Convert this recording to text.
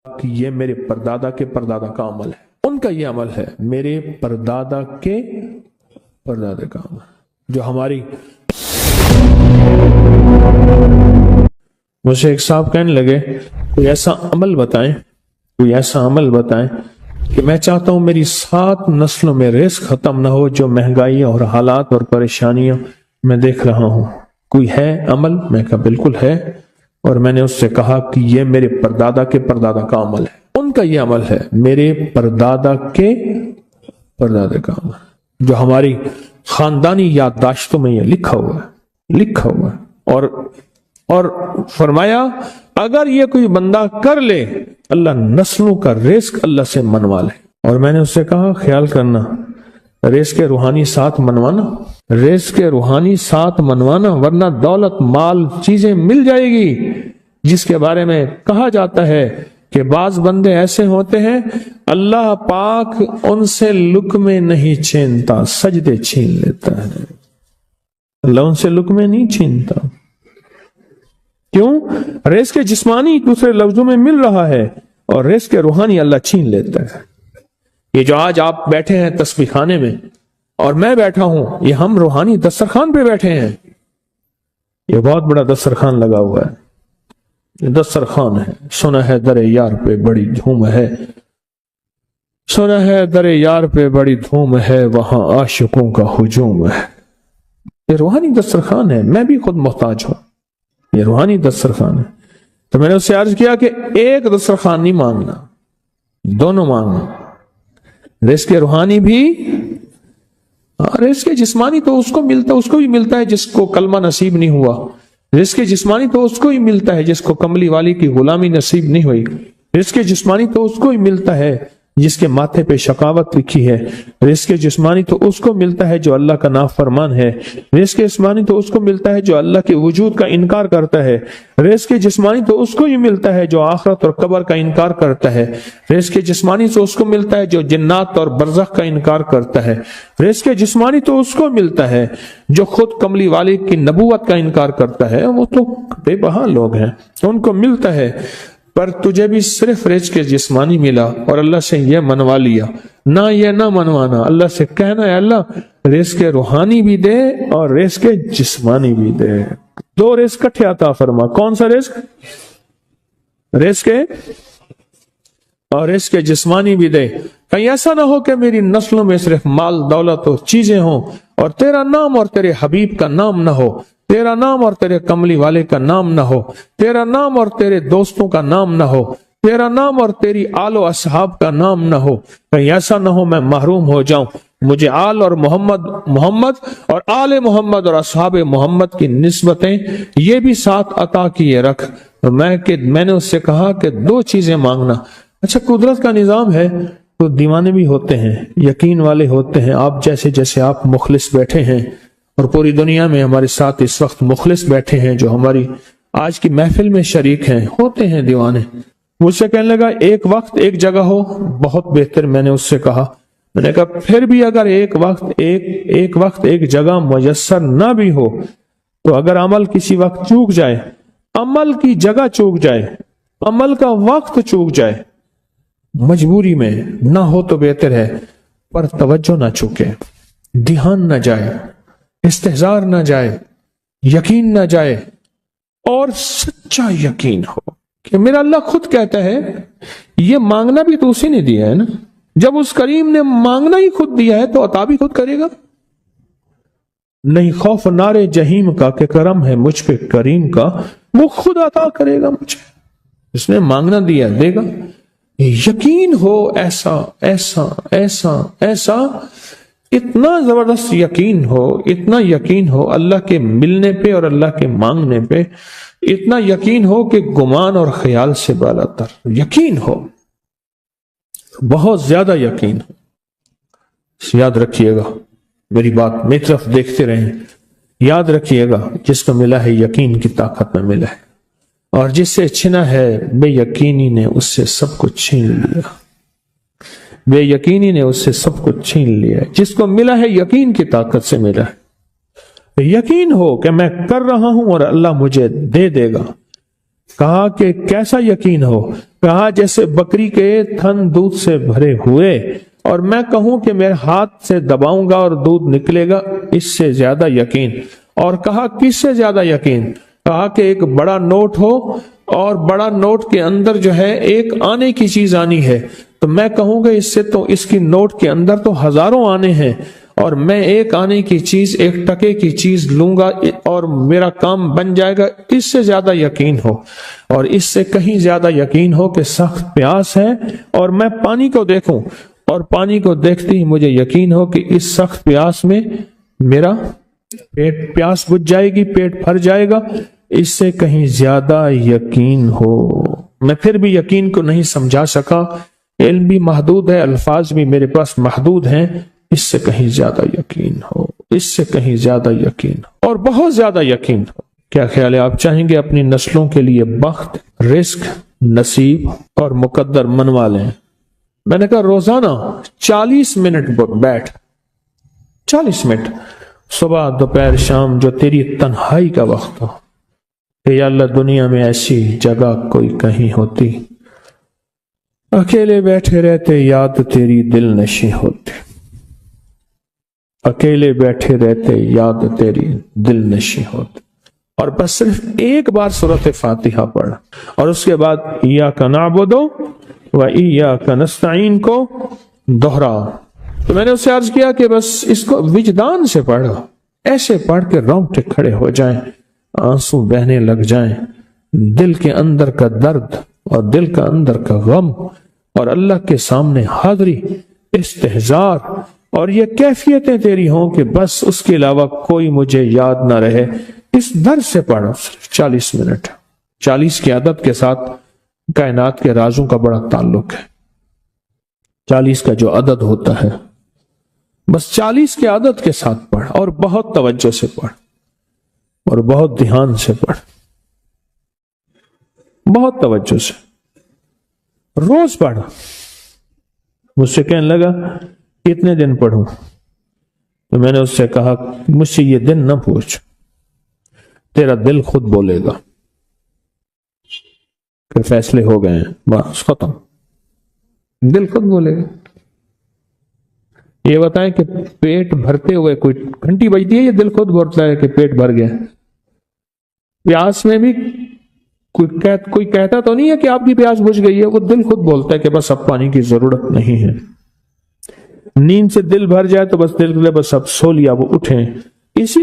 کہ یہ میرے پردادا کے پردادا کا عمل ہے، ان کا یہ عمل ہے، میرے پردادا کے پردادا کا عمل جو ہماری۔ مجھے ایک صاحب کہنے لگے کوئی ایسا عمل بتائیں، کوئی ایسا عمل بتائیں کہ میں چاہتا ہوں میری 7 نسلوں میں رزق ختم نہ ہو، جو مہنگائی اور حالات اور پریشانیاں میں دیکھ رہا ہوں، کوئی ہے عمل؟ میں کہا بالکل ہے، اور میں نے اس سے کہا کہ یہ میرے پردادا کے پردادا کا عمل ہے، ان کا یہ عمل ہے، میرے پردادا کے پردادا کا عمل جو ہماری خاندانی یادداشتوں میں یہ لکھا ہوا ہے، اور فرمایا اگر یہ کوئی بندہ کر لے اللہ نسلوں کا رزق اللہ سے منوا لے۔ اور میں نے اس سے کہا خیال کرنا، رزق کے روحانی ساتھ منوانا، رزق کے روحانی ساتھ منوانا، ورنہ دولت مال چیزیں مل جائے گی جس کے بارے میں کہا جاتا ہے کہ بعض بندے ایسے ہوتے ہیں اللہ پاک ان سے لقمے نہیں چھینتا، سجدے چھین لیتا ہے، اللہ ان سے لقمے نہیں چھینتا۔ کیوں؟ رزق جسمانی دوسرے لفظوں میں مل رہا ہے، اور رزق روحانی اللہ چھین لیتا ہے۔ یہ جو آج آپ بیٹھے ہیں تسبیح خانے میں اور میں بیٹھا ہوں، یہ ہم روحانی دسترخوان پہ بیٹھے ہیں، یہ بہت بڑا دسترخوان لگا ہوا ہے، یہ دسترخوان ہے۔ سنا ہے در یار پہ بڑی دھوم ہے، سنا ہے در یار پہ بڑی دھوم ہے، وہاں عاشقوں کا ہجوم ہے۔ یہ روحانی دسترخوان ہے، میں بھی خود محتاج ہوں، یہ روحانی دسترخوان ہے۔ تو میں نے اس سے عرض کیا کہ ایک دسترخوان نہیں مانگنا، دونوں مانگنا، رزق روحانی بھی، رزق جسمانی تو اس کو ملتا، اس کو بھی ملتا ہے جس کو کلمہ نصیب نہیں ہوا، رزق جسمانی تو اس کو ہی ملتا ہے جس کو کملی والی کی غلامی نصیب نہیں ہوئی، رزق جسمانی تو اس کو ہی ملتا ہے جس کے ماتھے پہ شقاوت لکھی ہے، رزق جسمانی تو اس کو ملتا ہے جو اللہ کا نافرمان ہے، رزق جسمانی تو اس کو ملتا ہے جو اللہ کے وجود کا انکار کرتا ہے، رزق جسمانی تو اس کو ہی ملتا ہے جو آخرت اور قبر کا انکار کرتا ہے، رزق جسمانی تو اس کو ملتا ہے جو جنات اور برزخ کا انکار کرتا ہے، رزق جسمانی تو اس کو ملتا ہے جو خود کملی والی کی نبوت کا انکار کرتا ہے، وہ تو بے بہا لوگ ہیں، ان کو ملتا ہے۔ پر تجھے بھی صرف رزق جسمانی ملا اور اللہ سے یہ منوا لیا، نہ یہ نہ منوانا، اللہ سے کہنا ہے اللہ رزق روحانی بھی دے اور رزق جسمانی بھی دے، دو رزق کٹھے عطا فرما۔ کون سا رزق؟ رزق اور رزق جسمانی بھی دے۔ کہیں ایسا نہ ہو کہ میری نسلوں میں صرف مال دولت اور چیزیں ہوں اور تیرا نام اور تیرے حبیب کا نام نہ ہو، تیرا نام اور تیرے کملی والے کا نام نہ ہو، تیرا نام اور تیرے دوستوں کا نام نہ ہو، تیرا نام اور تیری آل و اصحاب کا نام نہ ہو۔ کہیں ایسا نہ ہو میں محروم ہو جاؤں، مجھے آل اور محمد اور آل محمد اور اصحاب محمد کی نسبتیں یہ بھی ساتھ عطا کیے رکھ۔ میں نے اس سے کہا کہ 2 چیزیں مانگنا۔ اچھا قدرت کا نظام ہے تو دیوانے بھی ہوتے ہیں، یقین والے ہوتے ہیں، آپ جیسے آپ مخلص بیٹھے ہیں، اور پوری دنیا میں ہمارے ساتھ اس وقت مخلص بیٹھے ہیں جو ہماری آج کی محفل میں شریک ہیں، ہوتے ہیں دیوانے۔ مجھ سے کہنے لگا ایک وقت ایک جگہ ہو بہت بہتر۔ میں نے اس سے کہا، میں نے کہا پھر بھی اگر ایک وقت ایک جگہ میسر نہ بھی ہو تو اگر عمل کسی وقت چوک جائے، عمل کی جگہ چوک جائے، عمل کا وقت چوک جائے، مجبوری میں نہ ہو تو بہتر ہے، پر توجہ نہ چوکے، دھیان نہ جائے، استحضار نہ جائے، یقین نہ جائے، اور سچا یقین ہو کہ میرا اللہ خود کہتا ہے یہ مانگنا بھی تو اسی نے دیا ہے نا، جب اس کریم نے مانگنا ہی خود دیا ہے تو عطا بھی خود کرے گا۔ نہیں خوف نارے جہیم کا کہ کرم ہے مجھ پہ کریم کا، وہ خود عطا کرے گا مجھے، اس نے مانگنا دیا دے گا۔ یقین ہو ایسا ایسا ایسا ایسا، اتنا زبردست یقین ہو، اتنا یقین ہو اللہ کے ملنے پہ اور اللہ کے مانگنے پہ، اتنا یقین ہو کہ گمان اور خیال سے بالا تر یقین ہو، بہت زیادہ یقین ہو۔ یاد رکھیے گا میری بات، میری طرف دیکھتے رہیں، یاد رکھیے گا جس کو ملا ہے یقین کی طاقت میں ملا ہے، اور جس سے چھنا ہے بے یقینی نے اس سے سب کچھ چھین لیا، بے یقینی نے اس سے سب کچھ چھین لیا۔ جس کو ملا ہے یقین کی طاقت سے ملا ہے، یقین ہو کہ میں کر رہا ہوں اور اللہ مجھے دے دے گا۔ کہا کہ کیسا یقین ہو؟ کہا جیسے بکری کے تھن دودھ سے بھرے ہوئے، اور میں کہوں کہ میرے ہاتھ سے دباؤں گا اور دودھ نکلے گا، اس سے زیادہ یقین۔ اور کہا کس سے زیادہ یقین؟ کہا کہ ایک بڑا نوٹ ہو اور بڑا نوٹ کے اندر جو ہے ایک آنے کی چیز آنی ہے، تو میں کہوں گا اس سے تو اس کی نوٹ کے اندر تو ہزاروں آنے ہیں، اور میں ایک آنے کی چیز، ایک ٹکے کی چیز لوں گا اور میرا کام بن جائے گا، اس سے زیادہ یقین ہو۔ اور اس سے کہیں زیادہ یقین ہو کہ سخت پیاس ہے اور میں پانی کو دیکھوں، اور پانی کو دیکھتے ہی مجھے یقین ہو کہ اس سخت پیاس میں میرا پیاس بجھ جائے گی، پیٹ بھر جائے گا، اس سے کہیں زیادہ یقین ہو۔ میں پھر بھی یقین کو نہیں سمجھا سکا، علم بھی محدود ہے، الفاظ بھی میرے پاس محدود ہیں، اس سے کہیں زیادہ یقین ہو، اس سے کہیں زیادہ یقین ہو، اور بہت زیادہ یقین ہو۔ کیا خیال ہے؟ آپ چاہیں گے اپنی نسلوں کے لیے بخت، رزق، نصیب اور مقدر منوا لیں؟ میں نے کہا روزانہ 40 منٹ بیٹھ، 40 منٹ صبح دوپہر شام، جو تیری تنہائی کا وقت ہو، کہ یا اللہ دنیا میں ایسی جگہ کوئی کہیں ہوتی، اکیلے بیٹھے رہتے یاد تیری دل نشیں ہوتی، اکیلے بیٹھے رہتے یاد تیری دل نشیں ہوتی، اور بس صرف ایک بار سورۃ فاتحہ پڑھ، اور اس کے بعد ایاک نعبد و ایاک نستعین کو دوہرا۔ تو میں نے اس سے عرض کیا کہ بس اس کو وجدان سے پڑھو، ایسے پڑھ کے رونگٹے کھڑے ہو جائیں، آنسو بہنے لگ جائیں، دل کے اندر کا درد اور دل کا اندر کا غم اور اللہ کے سامنے حاضری، استحضار، اور یہ کیفیتیں تیری ہوں کہ بس اس کے علاوہ کوئی مجھے یاد نہ رہے۔ اس درد سے پڑھو، صرف 40 منٹ۔ 40 کی عدد کے ساتھ کائنات کے رازوں کا بڑا تعلق ہے۔ 40 کا جو عدد ہوتا ہے، بس 40 کے عدد کے ساتھ پڑھ، اور بہت توجہ سے پڑھ، اور بہت دھیان سے پڑھ، بہت توجہ سے، روز پڑھ۔ مجھ سے کہنے لگا کتنے دن پڑھوں؟ تو میں نے اس سے کہا مجھ سے یہ دن نہ پوچھ، تیرا دل خود بولے گا کہ فیصلے ہو گئے ہیں، بس ختم، دل خود بولے گا۔ یہ بتائیں کہ پیٹ بھرتے ہوئے کوئی گھنٹی بجتی ہے، یہ دل خود بولتا ہے کہ پیٹ بھر گیا۔ پیاس میں بھی کوئی کہتا تو نہیں ہے کہ آپ کی پیاس بجھ گئی ہے، وہ دل خود بولتا ہے کہ بس اب پانی کی ضرورت نہیں ہے۔ نیند سے دل بھر جائے تو بس دل بس اب سو لیا، وہ اٹھیں۔ اسی